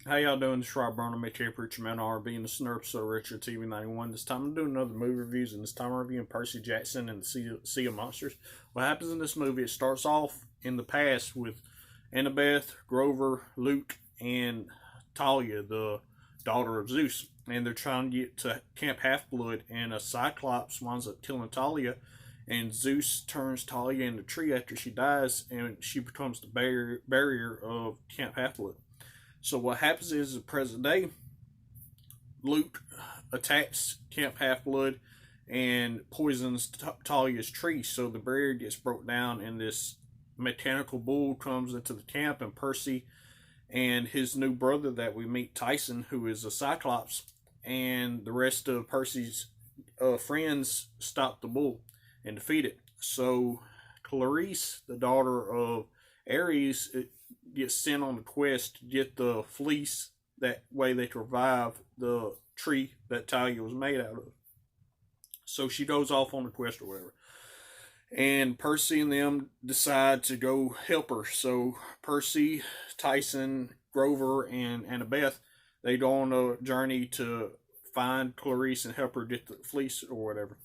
How y'all doing? This is Rob Burnham, here, Preacher Man RB, and this is another episode of Retro TV 91. This time I'm doing another movie reviews, and this time I'm reviewing Percy Jackson and the Sea of Monsters. What happens in this movie, it starts off in the past with Annabeth, Grover, Luke, and Talia, the daughter of Zeus. And they're trying to get to Camp Half-Blood, and a Cyclops winds up killing Talia, and Zeus turns Talia into a tree after she dies, and she becomes the barrier of Camp Half-Blood. So what happens is, the present day, Luke attacks Camp Half-Blood and poisons Talia's tree. So the barrier gets broke down, and this mechanical bull comes into the camp, and Percy and his new brother that we meet, Tyson, who is a Cyclops, and the rest of Percy's friends stop the bull and defeat it. So Clarice, the daughter of Ares, gets sent on the quest to get the fleece. That way they can revive the tree that Talia was made out of. So she goes off on the quest or whatever. And Percy and them decide to go help her. So Percy, Tyson, Grover, and Annabeth, they go on a journey to find Clarice and help her get the fleece or whatever.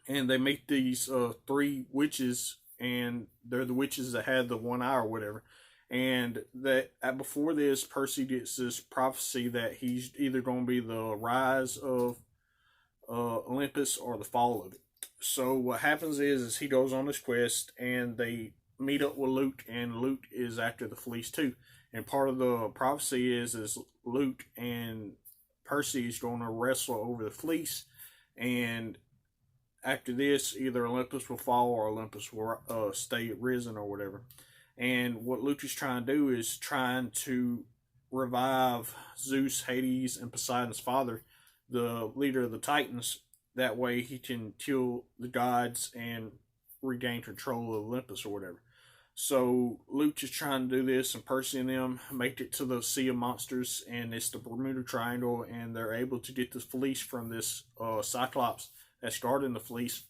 And they meet these three witches, and they're the witches that had the one eye or whatever. And that before this, Percy gets this prophecy that he's either going to be the rise of Olympus or the fall of it. So what happens is he goes on this quest, and they meet up with Luke, and Luke is after the fleece too. And part of the prophecy is Luke and Percy is going to wrestle over the fleece, and after this, either Olympus will fall or Olympus will stay risen or whatever. And what Luke is trying to do is trying to revive Zeus, Hades, and Poseidon's father, the leader of the Titans. That way he can kill the gods and regain control of Olympus or whatever. So Luke is trying to do this, and Percy and them make it to the Sea of Monsters, and it's the Bermuda Triangle, and they're able to get the fleece from this Cyclops that's guarding the fleece.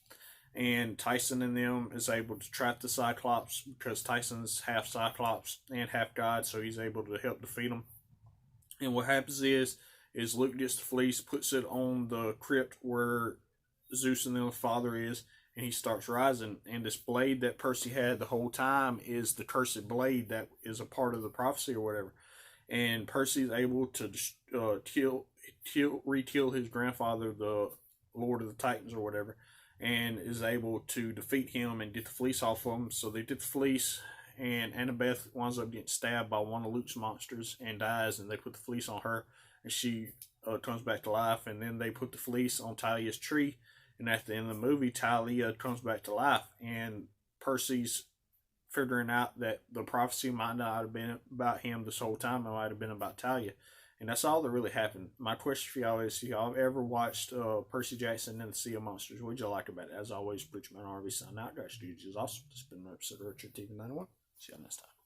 And Tyson and them is able to trap the Cyclops because Tyson's half Cyclops and half God, so he's able to help defeat them. And what happens is Luke gets the fleece, puts it on the crypt where Zeus and their father is, and he starts rising. And this blade that Percy had the whole time is the cursed blade that is a part of the prophecy or whatever. And Percy's able to re-kill his grandfather, the Lord of the Titans or whatever, and is able to defeat him and get the fleece off of him. So they get the fleece, and Annabeth winds up getting stabbed by one of Luke's monsters and dies, and they put the fleece on her, and she comes back to life. And then they put the fleece on Talia's tree, and at the end of the movie, Talia comes back to life, and Percy's figuring out that the prophecy might not have been about him this whole time. It might have been about Talia. And that's all that really happened. My question for y'all is, y'all ever watched Percy Jackson and the Sea of Monsters? What did you like about it? As always, Preacher Man RV signing out. Guys, you just awesome. This has been an episode of Retro TV 91. See y'all next time.